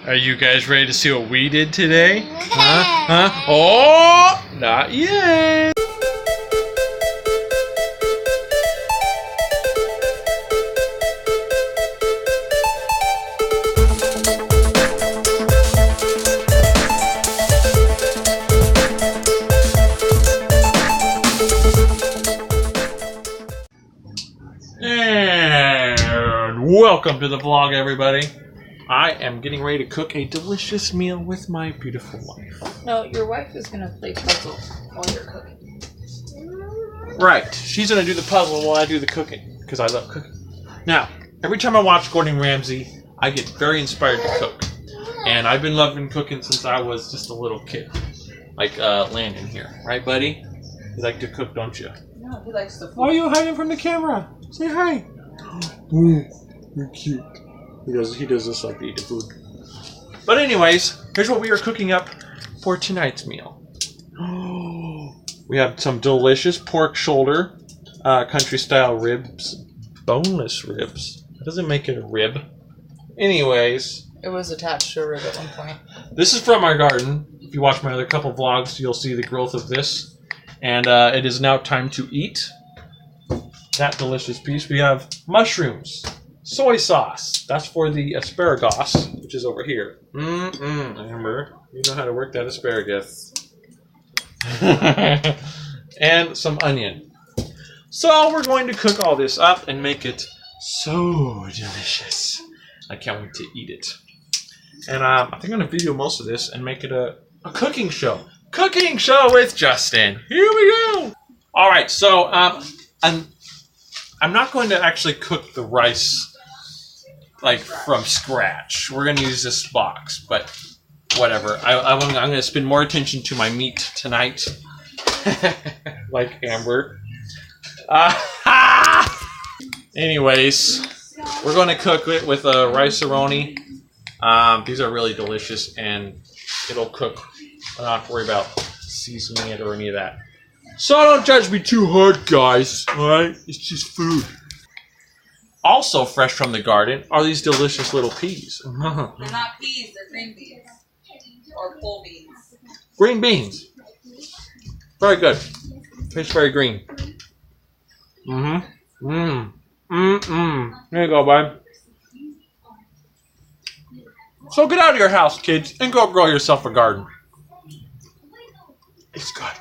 Are you guys ready to see what we did today? Huh? Oh, not yet. And welcome to the vlog, everybody. I am getting ready to cook a delicious meal with my beautiful wife. No, your wife is going to play puzzle while you're cooking. Right. She's going to do the puzzle while I do the cooking, because I love cooking. Now, every time I watch Gordon Ramsay, I get very inspired to cook. And I've been loving cooking since I was just a little kid. Like Landon here. Right, buddy? You like to cook, don't you? No, he likes the food. Why are you hiding from the camera? Say hi. Ooh, you're cute. He does just like to eat the food. But anyways, here's what we are cooking up for tonight's meal. We have some delicious pork shoulder, country style ribs, boneless ribs. That doesn't make it a rib. Anyways. It was attached to a rib at one point. This is from our garden. If you watch my other couple vlogs, you'll see the growth of this. And it is now time to eat that delicious piece. We have mushrooms. Soy sauce. That's for the asparagus, which is over here. Amber, you know how to work that asparagus. And some onion. So we're going to cook all this up and make it so delicious. I can't wait to eat it. And I think I'm going to video most of this and make it a cooking show. Cooking show with Justin. Here we go. All right, so I'm not going to actually cook the rice like from scratch. We're going to use this box, but whatever. I'm going to spend more attention to my meat tonight. Like Amber. Anyways, we're going to cook it with a rice-a-roni. These are really delicious, and it'll cook. I don't have to worry about seasoning it or any of that. So don't judge me too hard, guys. Alright? It's just food. Also fresh from the garden are these delicious little peas. They're not peas, they're green beans. Or pole beans. Green beans. Very good. Tastes very green. There you go, bud. So get out of your house, kids, and go grow yourself a garden. It's good.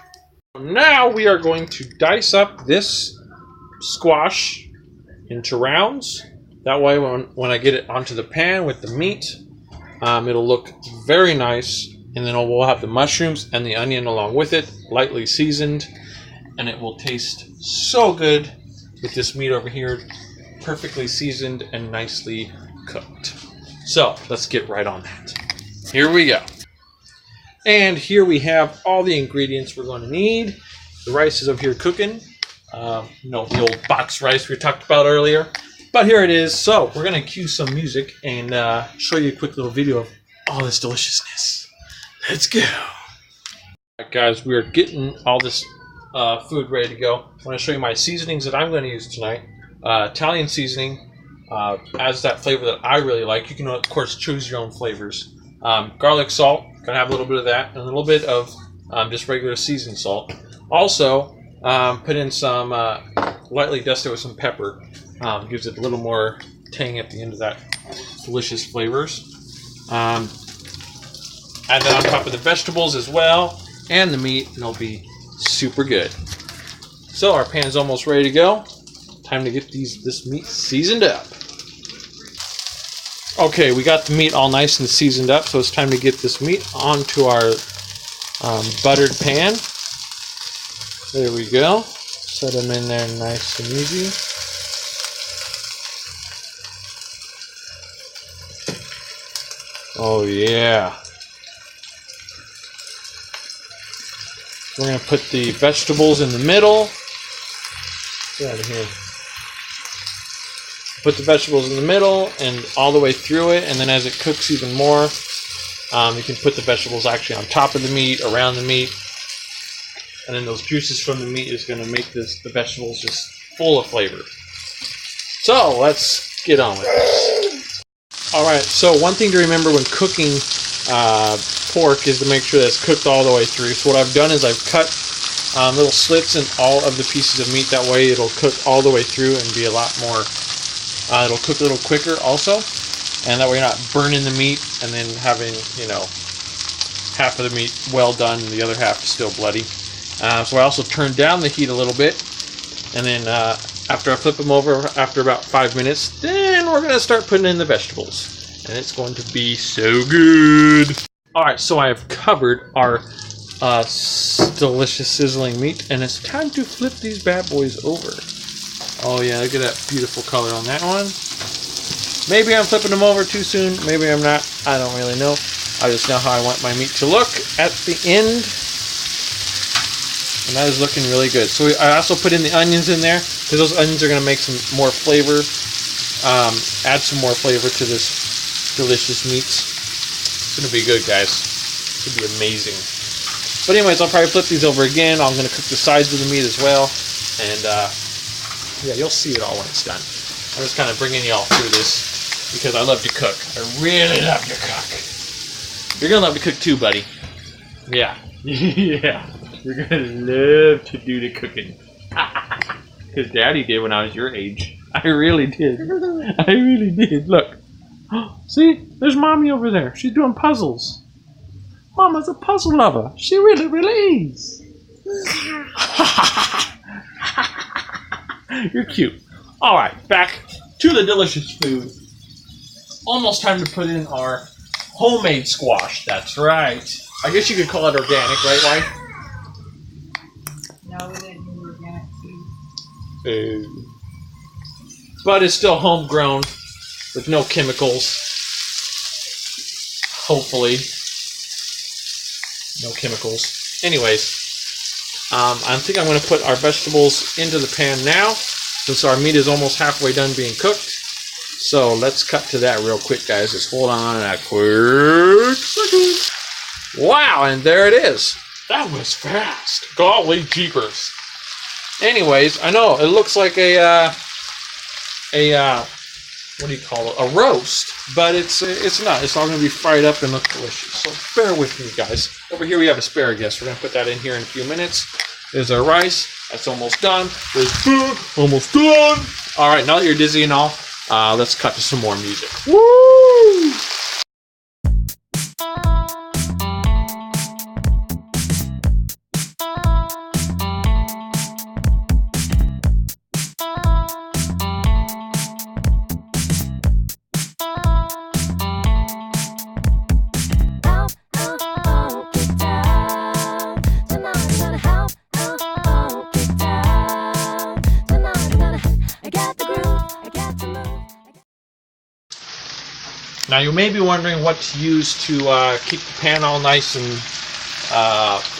Now we are going to dice up this squash into rounds. That way when I get it onto the pan with the meat, it'll look very nice. And then we'll have the mushrooms and the onion along with it, lightly seasoned. And it will taste so good with this meat over here, perfectly seasoned and nicely cooked. So let's get right on that. Here we go. And here we have all the ingredients we're going to need. The rice is over here cooking. The old box rice we talked about earlier. But here it is. So we're going to cue some music and show you a quick little video of all this deliciousness. Let's go. Alright guys, we are getting all this food ready to go. I want to show you my seasonings that I'm going to use tonight. Italian seasoning adds that flavor that I really like. You can, of course, choose your own flavors. Garlic salt, going to have a little bit of that, and a little bit of just regular seasoned salt. Also, put in some lightly dusted with some pepper. Gives it a little more tang at the end of that delicious flavors. Add that on top of the vegetables as well, and the meat, and it'll be super good. So our pan's almost ready to go. Time to get this meat seasoned up. Okay, we got the meat all nice and seasoned up, so it's time to get this meat onto our buttered pan. There we go. Set them in there nice and easy. Oh yeah. We're going to put the vegetables in the middle. Get out of here. Put the vegetables in the middle and all the way through it, and then as it cooks even more, you can put the vegetables actually on top of the meat, around the meat, and then those juices from the meat is going to make the vegetables just full of flavor. So let's get on with this. Alright, so one thing to remember when cooking pork is to make sure that it's cooked all the way through. So what I've done is I've cut little slits in all of the pieces of meat. That way it'll cook all the way through and be a lot more, it'll cook a little quicker also. And that way you're not burning the meat and then having, you know, half of the meat well done and the other half still bloody. So I also turned down the heat a little bit. And then after I flip them over after about 5 minutes, then we're going to start putting in the vegetables. And it's going to be so good. Alright, so I have covered our delicious sizzling meat. And it's time to flip these bad boys over. Oh yeah, look at that beautiful color on that one. Maybe I'm flipping them over too soon. Maybe I'm not. I don't really know. I just know how I want my meat to look at the end. And that is looking really good. So I also put in the onions in there, because those onions are going to make some more flavor, add some more flavor to this delicious meat. It's going to be good, guys. It's going to be amazing. But anyways, I'll probably flip these over again. I'm going to cook the sides of the meat as well. And yeah, you'll see it all when it's done. I'm just kind of bringing you all through this because I love to cook. I really love to cook. You're going to love to cook too, buddy. Yeah. Yeah. You're going to love to do the cooking. Because Daddy did when I was your age. I really did. I really did. Look. See? There's Mommy over there. She's doing puzzles. Mama's a puzzle lover. She really, really is. You're cute. Alright, back to the delicious food. Almost time to put in our homemade squash. That's right. I guess you could call it organic, right, wife? No, we didn't do organic food. But it's still homegrown with no chemicals. Hopefully. No chemicals. Anyways, I think I'm going to put our vegetables into the pan now, since our meat is almost halfway done being cooked. So let's cut to that real quick, guys. Just hold on a quick second. Wow, and there it is. That was fast. Golly jeepers. Anyways, I know it looks like a what do you call it? A roast, but it's not. It's all going to be fried up and look delicious. So bear with me, guys. Over here we have asparagus. We're going to put that in here in a few minutes. There's our rice. That's almost done. There's food. Almost done. All right, now that you're dizzy and all, let's cut to some more music. Woo! Now you may be wondering what to use to keep the pan all nice and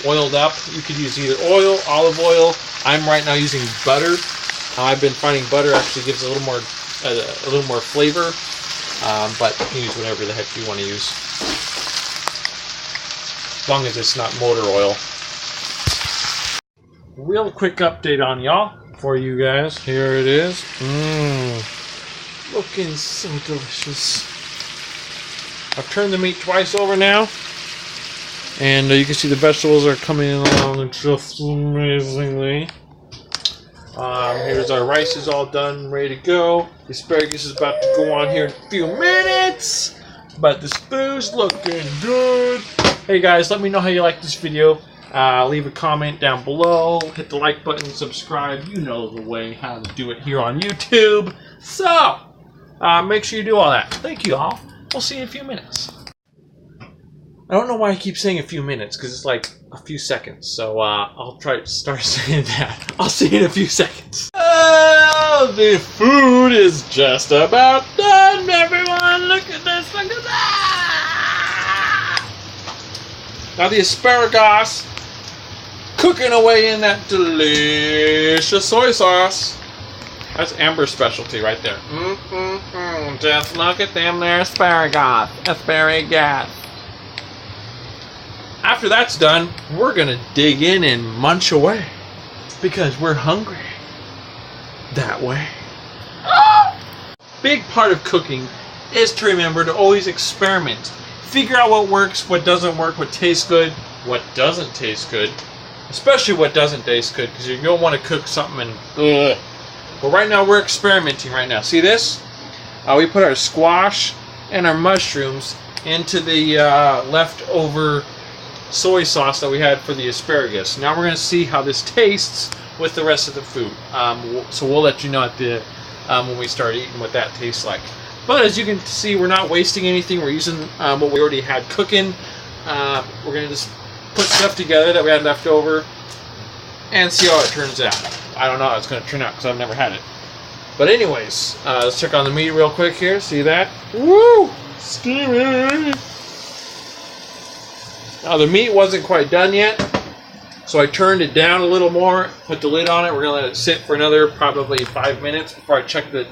oiled up. You could use either oil, olive oil. I'm right now using butter. I've been finding butter actually gives a little more flavor, but you can use whatever the heck you want to use, as long as it's not motor oil. Real quick update on y'all for you guys. Here it is. Looking so delicious. I've turned the meat twice over now, and you can see the vegetables are coming along just amazingly. Here's our rice is all done, ready to go. The asparagus is about to go on here in a few minutes, but this food's looking good. Hey guys, let me know how you like this video. Leave a comment down below, hit the like button, subscribe. You know the way how to do it here on YouTube. So, make sure you do all that. Thank you all. We'll see you in a few minutes. I don't know why I keep saying a few minutes, because it's like a few seconds. So I'll try to start saying that. I'll see you in a few seconds. Oh, the food is just about done, everyone. Look at this. Look at that. Now the asparagus cooking away in that delicious soy sauce. That's Amber's specialty right there. Just look at them there, asparagus. Asparagus. After that's done, we're gonna dig in and munch away. Because we're hungry. That way. Big part of cooking is to remember to always experiment. Figure out what works, what doesn't work, what tastes good, what doesn't taste good. Especially what doesn't taste good, because you don't want to cook something and ugh. But right now we're experimenting right now. See this? We put our squash and our mushrooms into the leftover soy sauce that we had for the asparagus. Now we're going to see how this tastes with the rest of the food. So we'll let you know at the when we start eating what that tastes like. But as you can see, we're not wasting anything. We're using what we already had cooking. We're going to just put stuff together that we had left over and see how it turns out. I don't know how it's going to turn out because I've never had it. But anyways, let's check on the meat real quick here. See that? Woo! Steamy! Now the meat wasn't quite done yet, so I turned it down a little more, put the lid on it. We're going to let it sit for another probably 5 minutes before I check the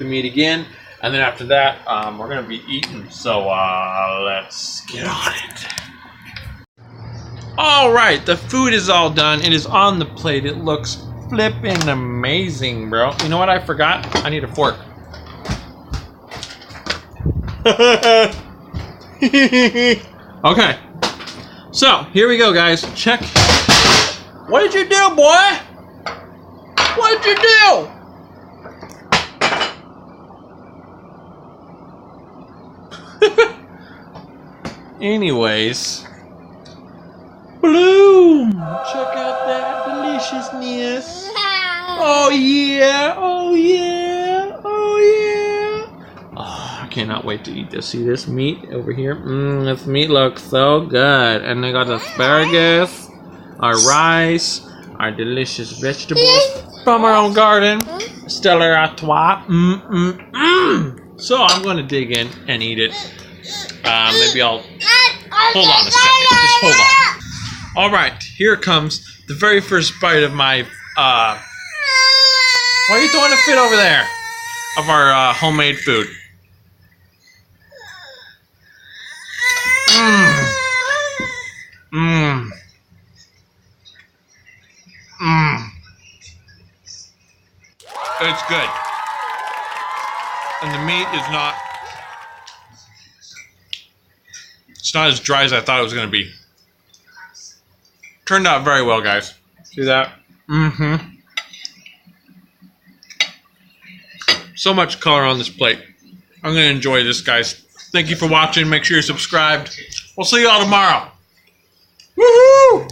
meat again. And then after that, we're going to be eating. So let's get on it. Alright, the food is all done. It is on the plate. It looks flippin' amazing, bro. You know what I forgot? I need a fork. Okay. So, here we go, guys. Check. What did you do, boy? What did you do? Anyways. Bloom! Check out that deliciousness. Oh yeah! Oh yeah! Oh yeah! Oh, I cannot wait to eat this. See this meat over here? This meat looks so good. And they got asparagus, our rice, our delicious vegetables from our own garden. Stellar Artois. So I'm going to dig in and eat it. Maybe I'll... Hold on a second. Just hold on. Alright, here comes the very first bite of my, why are you throwing a fit over there? Of our homemade food. It's good. And the meat is not, it's not as dry as I thought it was going to be. Turned out very well, guys. See that? So much color on this plate. I'm going to enjoy this, guys. Thank you for watching. Make sure you're subscribed. We'll see you all tomorrow. Woohoo!